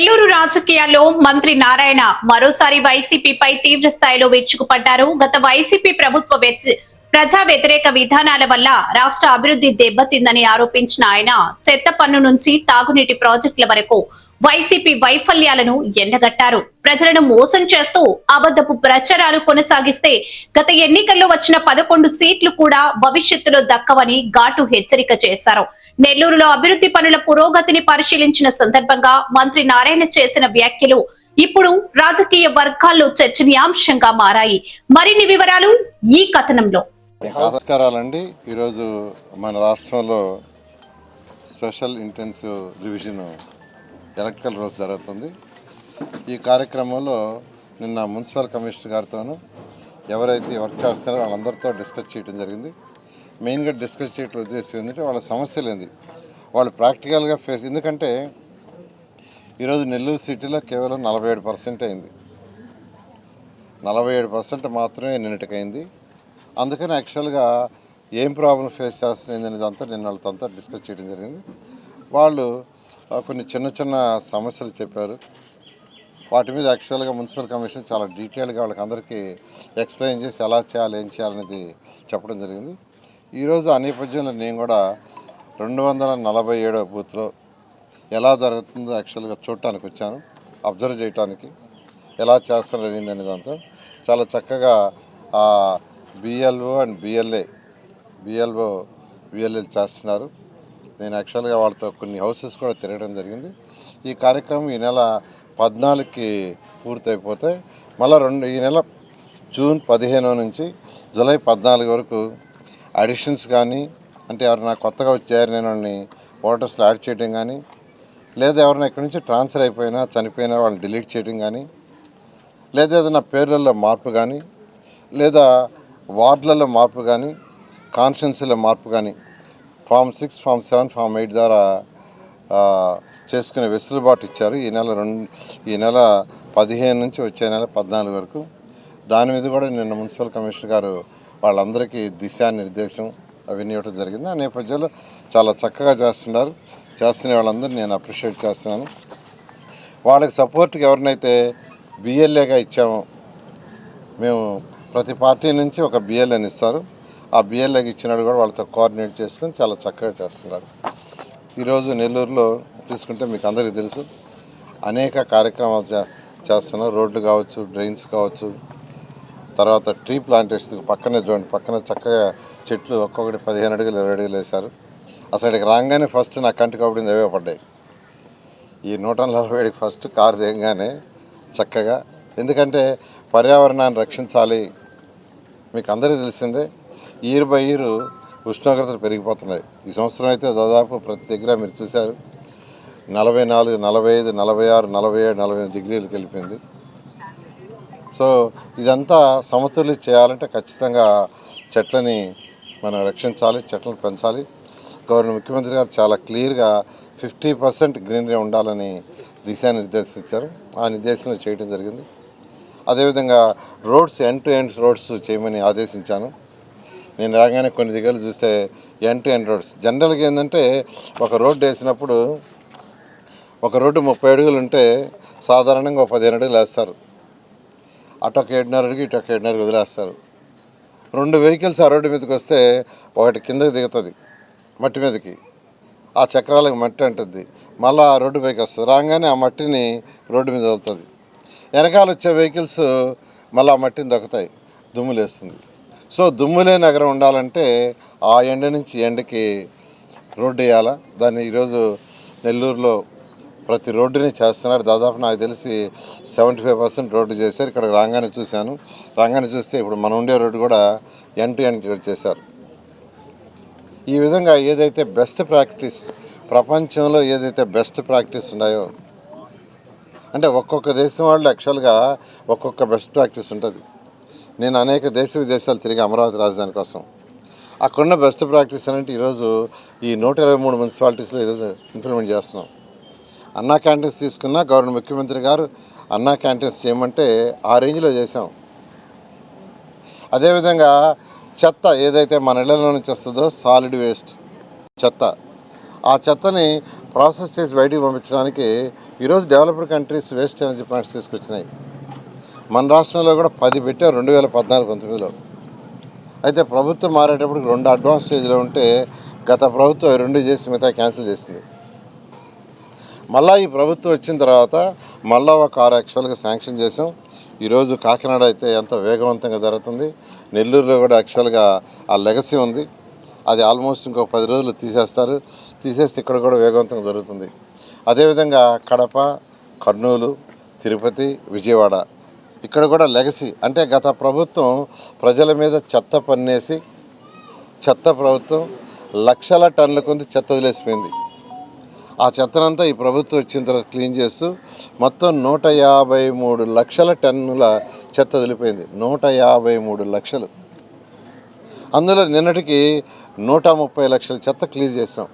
నెల్లూరు రాజకీయాల్లో మంత్రి నారాయణ మరోసారి వైసీపీపై తీవ్ర స్థాయిలో విరుచుకుపడ్డారు. గత వైసీపీ ప్రభుత్వ ప్రజా వ్యతిరేక విధానాల వల్ల రాష్ట్ర అభివృద్ధి దెబ్బతిందని ఆరోపించిన ఆయన చెత్త పన్ను నుంచి తాగునీటి ప్రాజెక్టుల వరకు వైసీపీ వైఫల్యాలను ఎండగట్టారు. ప్రజలను మోసం చేస్తూ అబద్ధపు ప్రచారాలు కొనసాగిస్తే గత ఎన్నికల్లో వచ్చిన 11 సీట్లు కూడా భవిష్యత్తులో దక్కవని ఘాటు హెచ్చరిక చేశారు. నెల్లూరులో అభివృద్ధి పనుల పురోగతిని పరిశీలించిన సందర్భంగా మంత్రి నారాయణ చేసిన వ్యాఖ్యలు ఇప్పుడు రాజకీయ వర్గాల్లో చర్చనీయాంశంగా మారాయి. మరిన్ని వివరాలు ఈ కథనంలో. నమస్కారాలండి. ఈరోజు మన రాష్ట్రంలో స్పెషల్ ఇంటెన్సివ్ రివిజన్ ఎలక్ట్రికల్ రూప్ జరుగుతుంది. ఈ కార్యక్రమంలో నిన్న మున్సిపల్ కమిషనర్ గారితోనూ ఎవరైతే వర్క్ చేస్తున్నారో వాళ్ళందరితో డిస్కస్ చేయడం జరిగింది. మెయిన్గా డిస్కస్ చేయడం ఉద్దేశం ఏంటంటే వాళ్ళ సమస్యలు ఏంది, వాళ్ళు ప్రాక్టికల్గా ఫేస్. ఎందుకంటే ఈరోజు నెల్లూరు సిటీలో కేవలం 47% అయింది. 47% మాత్రమే నిన్నటికైంది. అందుకని యాక్చువల్గా ఏం ప్రాబ్లం ఫేస్ చేస్తుంది అనేది అంతా నిన్న వాళ్ళతో డిస్కస్ చేయడం జరిగింది. వాళ్ళు కొన్ని చిన్న చిన్న సమస్యలు చెప్పారు. వాటి మీద యాక్చువల్గా మున్సిపల్ కమిషన్ చాలా డీటెయిల్గా వాళ్ళకి అందరికీ ఎక్స్ప్లెయిన్ చేసి ఎలా చేయాలి, ఏం చేయాలనేది చెప్పడం జరిగింది. ఈరోజు ఆ నేపథ్యంలో నేను కూడా 247వ బూత్లో ఎలా జరుగుతుందో యాక్చువల్గా చూడటానికి వచ్చాను, అబ్జర్వ్ చేయడానికి, ఎలా చేస్తున్నారు అనేది దాంతో చాలా చక్కగా బిఎల్ఓ అండ్ బిఎల్ఏ చేస్తున్నారు. నేను యాక్చువల్గా వాళ్ళతో కొన్ని హౌసెస్ కూడా తిరగడం జరిగింది. ఈ కార్యక్రమం ఈ నెల 14కి పూర్తయిపోతే మళ్ళీ ఈ నెల జూన్ 15 నుంచి జూలై 14 వరకు అడిషన్స్ కానీ, అంటే ఎవరైనా కొత్తగా చేరిన వాళ్ళని ఓటర్స్లో యాడ్ చేయడం కానీ, లేదా ఎవరైనా ఇక్కడి నుంచి ట్రాన్స్ఫర్ అయిపోయినా చనిపోయినా వాళ్ళని డిలీట్ చేయడం కానీ, లేదా ఏదైనా పేర్లలో మార్పు కానీ, లేదా వార్డులలో మార్పు కానీ, కాన్స్టిట్యున్సీలో మార్పు కానీ ఫామ్ 6, ఫామ్ 7, ఫామ్ 8 ద్వారా చేసుకునే వెసులుబాటు ఇచ్చారు. ఈ నెల 15 నుంచి వచ్చే నెల 14 వరకు. దాని మీద కూడా నిన్న మున్సిపల్ కమిషనర్ గారు వాళ్ళందరికీ దిశానిర్దేశం అవన్నీ ఇవ్వడం జరిగింది. ఆ నేపథ్యంలో చాలా చక్కగా చేస్తున్న వాళ్ళందరూ నేను అప్రిషియేట్ చేస్తున్నాను. వాళ్ళకి సపోర్ట్కి ఎవరినైతే బిఎల్ఏగా ఇచ్చామో, మేము ప్రతి పార్టీ నుంచి ఒక బిఎల్ఏని ఇస్తారు. ఆ బిఎల్ఏకి ఇచ్చినట్టు కూడా వాళ్ళతో కోఆర్డినేట్ చేసుకొని చాలా చక్కగా చేస్తున్నారు. ఈరోజు నెల్లూరులో తీసుకుంటే మీకు అందరికీ తెలుసు, అనేక కార్యక్రమాలు చేస్తున్నారు. రోడ్లు కావచ్చు, డ్రైన్స్ కావచ్చు, తర్వాత ట్రీ ప్లాంటేషన్ పక్కనే చూడండి, పక్కన చక్కగా చెట్లు ఒక్కొక్కటి 15 అడుగులు 20 అడుగులు వేశారు. అసలు ఇక్కడికి రాగానే ఫస్ట్ నా కంటికి ఒకటి అవే పడ్డాయి. ఈ 147కి ఫస్ట్ కారు దిగగానే చక్కగా, ఎందుకంటే పర్యావరణాన్ని రక్షించాలి. మీకు అందరికీ తెలిసిందే, ఇయర్ బై ఇయర్ ఉష్ణోగ్రతలు పెరిగిపోతున్నాయి. ఈ సంవత్సరం అయితే దాదాపు ప్రతి దగ్గర మీరు చూశారు 44, 45, 46, 47, 48 డిగ్రీలకు వెళ్ళిపోయింది. సో ఇదంతా సమతుల్యం చేయాలంటే ఖచ్చితంగా చెట్లని మనం రక్షించాలి, చెట్లను పెంచాలి. ముఖ్యమంత్రి గారు చాలా క్లియర్గా 50% గ్రీనరీ ఉండాలని దిశానిర్దేశించారు. ఆ నిర్దేశంలో చేయడం జరిగింది. అదేవిధంగా roads end to end roads చేయమని ఆదేశించాను. నేను రాగానే కొన్ని దగ్గరలు చూస్తే ఎండ్ టు ఎండ్ రోడ్స్ జనరల్గా ఏంటంటే, ఒక రోడ్డు వేసినప్పుడు ఒక రోడ్డు 30 అడుగులు ఉంటే సాధారణంగా 15 అడుగులు వేస్తారు. అటొక 7.5 అడుగు, ఇటొక 7.5 అడుగు వదిలేస్తారు. 2 వెహికల్స్ ఆ రోడ్డు మీదకి వస్తే ఒకటి కిందకి దిగుతుంది మట్టి మీదకి, ఆ చక్రాలకు మట్టి అంటుంది, మళ్ళీ ఆ రోడ్డు పైకి వస్తుంది. రాగానే ఆ మట్టిని రోడ్డు మీద వదులుతుంది. వెనకాల వచ్చే వెహికల్స్ మళ్ళీ ఆ మట్టిని దొక్కుతాయి, దుమ్ములు వేస్తుంది. సో దుమ్ములే నగరం ఉండాలంటే ఆ ఎండ నుంచి ఎండకి రోడ్డు వేయాలా. దాన్ని ఈరోజు నెల్లూరులో ప్రతి రోడ్డుని చేస్తున్నారు. దాదాపు నాకు తెలిసి 75% రోడ్డు చేశారు. ఇక్కడ రాగానే చూశాను. రాగానే చూస్తే ఇప్పుడు మనం ఉండే రోడ్డు కూడా ఎండ్ టు ఎండ్ చేశారు. ఈ విధంగా ఏదైతే బెస్ట్ ప్రాక్టీస్, ప్రపంచంలో ఏదైతే బెస్ట్ ప్రాక్టీస్ ఉన్నాయో, అంటే ఒక్కొక్క దేశం వాళ్ళు యాక్చువల్గా ఒక్కొక్క బెస్ట్ ప్రాక్టీస్ ఉంటుంది. నేను అనేక దేశ విదేశాలు తిరిగి అమరావతి రాజధాని కోసం. అక్కడున్న బెస్ట్ ప్రాక్టీస్ అంటే ఈరోజు ఈ 123 మున్సిపాలిటీస్లో ఈరోజు ఇంప్లిమెంట్ చేస్తున్నాం. అన్నా క్యాంటీన్స్ తీసుకున్నా ముఖ్యమంత్రి గారు అన్నా క్యాంటీన్స్ చేయమంటే ఆ రేంజ్లో చేసాం. అదేవిధంగా చెత్త ఏదైతే మన ఇళ్లలో నుంచి వస్తుందో సాలిడ్ వేస్ట్ చెత్త, ఆ చెత్తని ప్రాసెస్ చేసి బయటికి పంపించడానికి ఈరోజు developed countries waste energy plants తీసుకొచ్చినాయి. మన రాష్ట్రంలో కూడా 10 పెట్టారు 2014-19లో. అయితే ప్రభుత్వం మారేటప్పుడు 2 అడ్వాన్స్ స్టేజ్లో ఉంటే గత ప్రభుత్వం 2 చేసి మిగతా క్యాన్సిల్ చేసింది. మళ్ళీ ఈ ప్రభుత్వం వచ్చిన తర్వాత మళ్ళీ ఒక 6 యాక్చువల్గా శాంక్షన్ చేసాం. ఈరోజు కాకినాడ అయితే ఎంతో వేగవంతంగా జరుగుతుంది. నెల్లూరులో కూడా యాక్చువల్గా ఆ లెగసీ ఉంది. అది ఆల్మోస్ట్ ఇంకో 10 రోజులు తీసేస్తే ఇక్కడ కూడా వేగవంతంగా జరుగుతుంది. అదేవిధంగా కడప, కర్నూలు, తిరుపతి, విజయవాడ ఇక్కడ కూడా లెగసీ అంటే గత ప్రభుత్వం ప్రజల మీద చెత్త పన్నేసి చెత్త ప్రభుత్వం లక్షల టన్నుల కొంత చెత్త వదిలేసిపోయింది. ఆ చెత్తనంతా ఈ ప్రభుత్వం వచ్చిన తర్వాత క్లీన్ చేస్తూ మొత్తం 153 లక్షల టన్నుల చెత్త వదిలిపోయింది. 153 లక్షలు. అందులో నిన్నటికి 130 లక్షల చెత్త క్లీన్ చేస్తాం.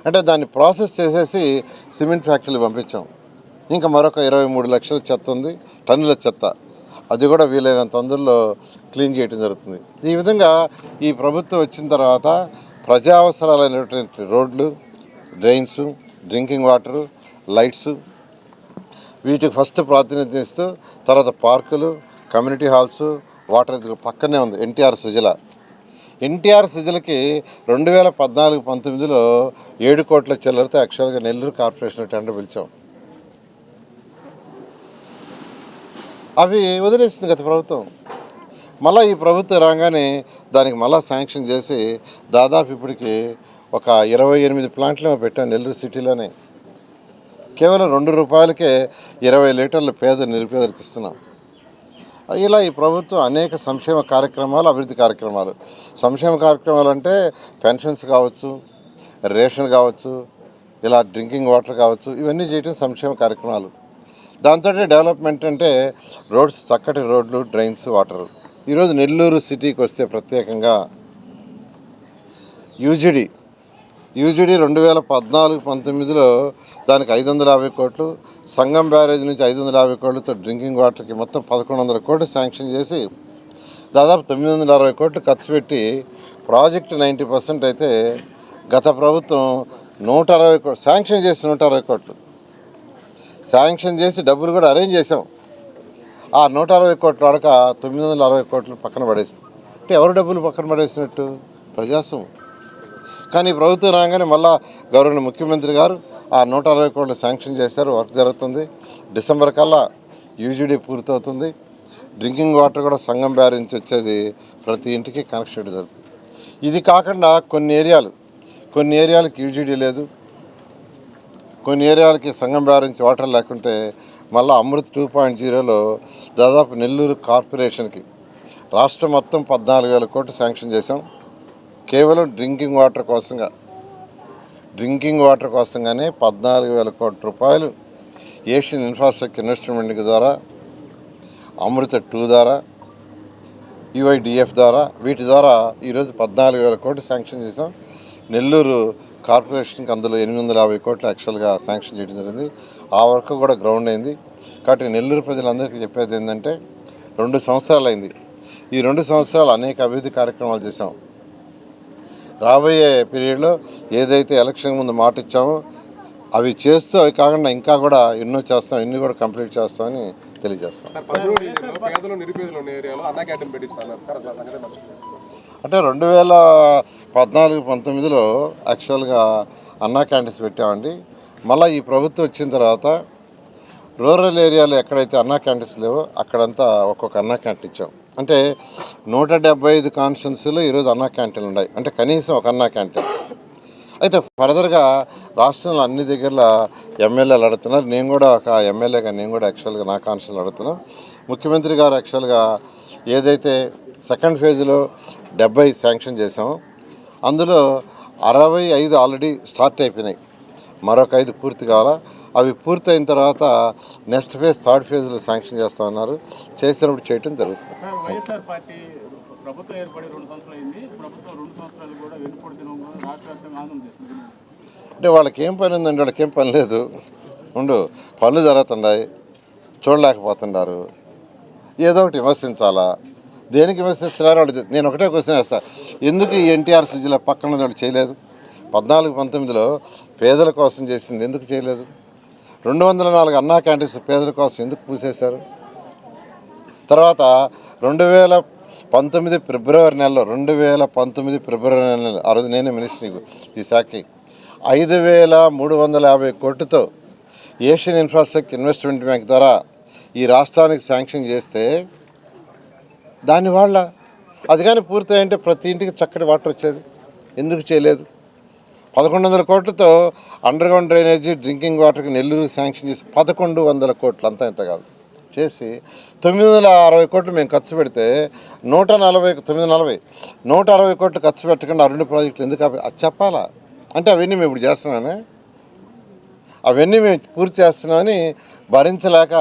అంటే దాన్ని ప్రాసెస్ చేసేసి సిమెంట్ ఫ్యాక్టరీలు పంపించాం. ఇంకా మరొక 23 లక్షల చెత్త ఉంది, టన్నుల చెత్త. అది కూడా వీలైనంత అందులో క్లీన్ చేయడం జరుగుతుంది. ఈ విధంగా ఈ ప్రభుత్వం వచ్చిన తర్వాత ప్రజా అవసరాలైనటువంటి రోడ్లు, డ్రైన్స్, డ్రింకింగ్ వాటరు, లైట్స్ వీటికి ఫస్ట్ ప్రాతినిధ్యం ఇస్తూ తర్వాత పార్కులు, కమ్యూనిటీ హాల్స్, వాటర్ పక్కనే ఉంది ఎన్టీఆర్ సుజల. ఎన్టీఆర్ సుజలకి 2014-19లో 7 కోట్ల చిల్లరతో యాక్చువల్గా నెల్లూరు కార్పొరేషన్ టెండర్ పిలిచాం. అవి వదిలేసింది గత ప్రభుత్వం. మళ్ళీ ఈ ప్రభుత్వం రాగానే దానికి మళ్ళీ శాంక్షన్ చేసి దాదాపు ఇప్పటికి ఒక 28 ప్లాంట్లు పెట్టాం నెల్లూరు సిటీలోనే. కేవలం ₹2కే 20 లీటర్లు నిరుపేదలకు ఇస్తున్నాం. ఇలా ఈ ప్రభుత్వం అనేక సంక్షేమ కార్యక్రమాలు, అభివృద్ధి కార్యక్రమాలు. సంక్షేమ కార్యక్రమాలు అంటే పెన్షన్స్ కావచ్చు, రేషన్ కావచ్చు, ఇలా డ్రింకింగ్ వాటర్ కావచ్చు, ఇవన్నీ చేయటం సంక్షేమ కార్యక్రమాలు. దాంతో డెవలప్మెంట్ అంటే రోడ్స్, చక్కటి రోడ్లు, డ్రైన్స్, వాటర్. ఈరోజు నెల్లూరు సిటీకి వస్తే ప్రత్యేకంగా యూజీడీ 2014-19లో దానికి 550 కోట్లు, సంగం బ్యారేజ్ నుంచి 550 కోట్లతో డ్రింకింగ్ వాటర్కి మొత్తం 1100 కోట్లు శాంక్షన్ చేసి దాదాపు 960 కోట్లు ఖర్చు పెట్టి ప్రాజెక్టు 90% అయితే గత ప్రభుత్వం 160 కోట్లు శాంక్షన్ చేసి 160 కోట్లు శాంక్షన్ చేసి డబ్బులు కూడా అరేంజ్ చేసాం. ఆ 160 కోట్లు అడక 960 కోట్లు పక్కన పడేసింది. అంటే ఎవరు డబ్బులు పక్కన పడేసినట్టు? ప్రజాస్వామ్యం. కానీ ప్రభుత్వం రాగానే మళ్ళా గౌరవ ముఖ్యమంత్రి గారు ఆ 160 కోట్లు శాంక్షన్ చేశారు. వర్క్ జరుగుతుంది. డిసెంబర్ కల్లా యూజీడీ పూర్తవుతుంది. డ్రింకింగ్ వాటర్ కూడా సంగం బ్యారేజ్ నుంచి వచ్చేది ప్రతి ఇంటికి కనెక్షన్ జరుగుతుంది. ఇది కాకుండా కొన్ని ఏరియాలకు యూజీడీ లేదు, కొన్ని ఏరియాలకి సంగం బ్యారేజ్ నుంచి వాటర్ లేకుంటే మళ్ళీ అమృత్ 2.0లో దాదాపు నెల్లూరు కార్పొరేషన్కి రాష్ట్రం మొత్తం 14,000 కోట్లు శాంక్షన్ చేశాం. కేవలం డ్రింకింగ్ వాటర్ కోసంగానే 14,000 కోట్ల రూపాయలు ఏషియన్ ఇన్ఫ్రాస్ట్రక్చర్ ఇన్వెస్ట్మెంట్ ద్వారా, అమృత 2 ద్వారా, యుఐడిఎఫ్ ద్వారా, వీటి ద్వారా ఈరోజు 14,000 కోట్లు శాంక్షన్ చేసాం. నెల్లూరు కార్పొరేషన్కి అందులో 850 కోట్లు యాక్చువల్గా శాంక్షన్ చేయడం జరిగింది. ఆ వర్క్ కూడా గ్రౌండ్ అయింది. కాబట్టి నెల్లూరు ప్రజలందరికీ చెప్పేది ఏంటంటే 2 సంవత్సరాలు అయింది. ఈ 2 సంవత్సరాలు అనేక అభివృద్ధి కార్యక్రమాలు చేసాం. రాబోయే పీరియడ్లో ఏదైతే ఎలక్షన్ ముందు మాట ఇచ్చామో అవి చేస్తూ అవి కాకుండా ఇంకా కూడా ఎన్నో చేస్తాం, ఎన్ని కూడా కంప్లీట్ చేస్తామని తెలియజేస్తాం. అంటే 2014-19లో యాక్చువల్గా అన్నా క్యాంటీన్స్ పెట్టామండి. మళ్ళీ ఈ ప్రభుత్వం వచ్చిన తర్వాత రూరల్ ఏరియాలో ఎక్కడైతే అన్నా క్యాంటీన్స్ లేవో అక్కడంతా ఒక్కొక్క అన్నా క్యాంటీన్ ఇచ్చాం. అంటే 175 కాన్స్టిట్యున్సీలో ఈరోజు అన్నా క్యాంటీన్లు ఉన్నాయి. అంటే కనీసం ఒక అన్నా క్యాంటీన్. అయితే ఫర్దర్గా రాష్ట్రంలో అన్ని దగ్గర ఎమ్మెల్యేలు అడుగుతున్నారు. నేను కూడా ఒక ఎమ్మెల్యేగా యాక్చువల్గా నా కాన్స్టిట్యూన్సీలో అడుగుతున్నాను. ముఖ్యమంత్రి గారు యాక్చువల్గా ఏదైతే సెకండ్ ఫేజ్లో 70 శాంక్షన్ చేసామో అందులో 65 ఆల్రెడీ స్టార్ట్ అయిపోయినాయి. మరొక 5 పూర్తి కావాలా. అవి పూర్తయిన తర్వాత నెక్స్ట్ ఫేజ్, థర్డ్ ఫేజ్లో శాంక్షన్ చేస్తామన్నారు. చేసినప్పుడు చేయటం జరుగుతుంది. వైఎస్ఆర్ పార్టీ ప్రభుత్వం ఏర్పడి 2 సంవత్సరాలు అయింది. ప్రభుత్వం 2 సంవత్సరాలు కూడా వెనుకబడి రాష్ట్ర వ్యాప్తంగా ఆందోళన చేస్తుంది. అంటే వాళ్ళకి ఏం పని ఉందండి? వాళ్ళకి ఏం పని లేదు. పనులు జరుగుతున్నాయి, చూడలేకపోతున్నారు. ఏదో ఒకటి విమర్శించాలా? దేనికి విమర్శిస్తున్నారు వాళ్ళు? నేను ఒకటే క్వశ్చన్ వేస్తా, ఎందుకు ఈ ఎన్టీఆర్ సుజల పక్కన వాళ్ళు చేయలేదు? 14-19లో పేదల కోసం చేసింది ఎందుకు చేయలేదు? 204 అన్నా క్యాంటీన్స్ పేదల కోసం ఎందుకు మూసేశారు? తర్వాత 2019 ఫిబ్రవరి నెలలో ఆ రోజు నేనే మినిస్టర్ ఈ శాఖకి 5,350 కోట్లతో ఏషియన్ ఇన్ఫ్రాస్ట్రక్చర్ ఇన్వెస్ట్మెంట్ బ్యాంక్ ద్వారా ఈ రాష్ట్రానికి శాంక్షన్ చేస్తే దాని వాళ్ళ అది కానీ పూర్తయింటే ప్రతి ఇంటికి చక్కటి వాటర్ వచ్చేది. ఎందుకు చేయలేదు? 1,100 కోట్లతో అండర్ గ్రౌండ్ డ్రైనేజీ డ్రింకింగ్ వాటర్కి నెల్లూరు శాంక్షన్ చేసి 1,100 కోట్లు అంతా ఇంత కాదు చేసి 960 కోట్లు మేము ఖర్చు పెడితే 160 కోట్లు ఖర్చు పెట్టకుండా ఆ 2 ప్రాజెక్టులు ఎందుకు అది చెప్పాలా? అంటే అవన్నీ మేము ఇప్పుడు చేస్తున్నానే, అవన్నీ మేము పూర్తి చేస్తున్నామని భరించలేక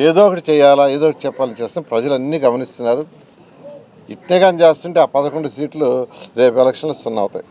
ఏదో ఒకటి చేయాలా, ఏదో ఒకటి చెప్పాలని చేస్తాం. ప్రజలు అన్నీ గమనిస్తున్నారు. ఇట్టే కానీ చేస్తుంటే ఆ 11 సీట్లు రేపు ఎలక్షన్లు 0 అవుతాయి.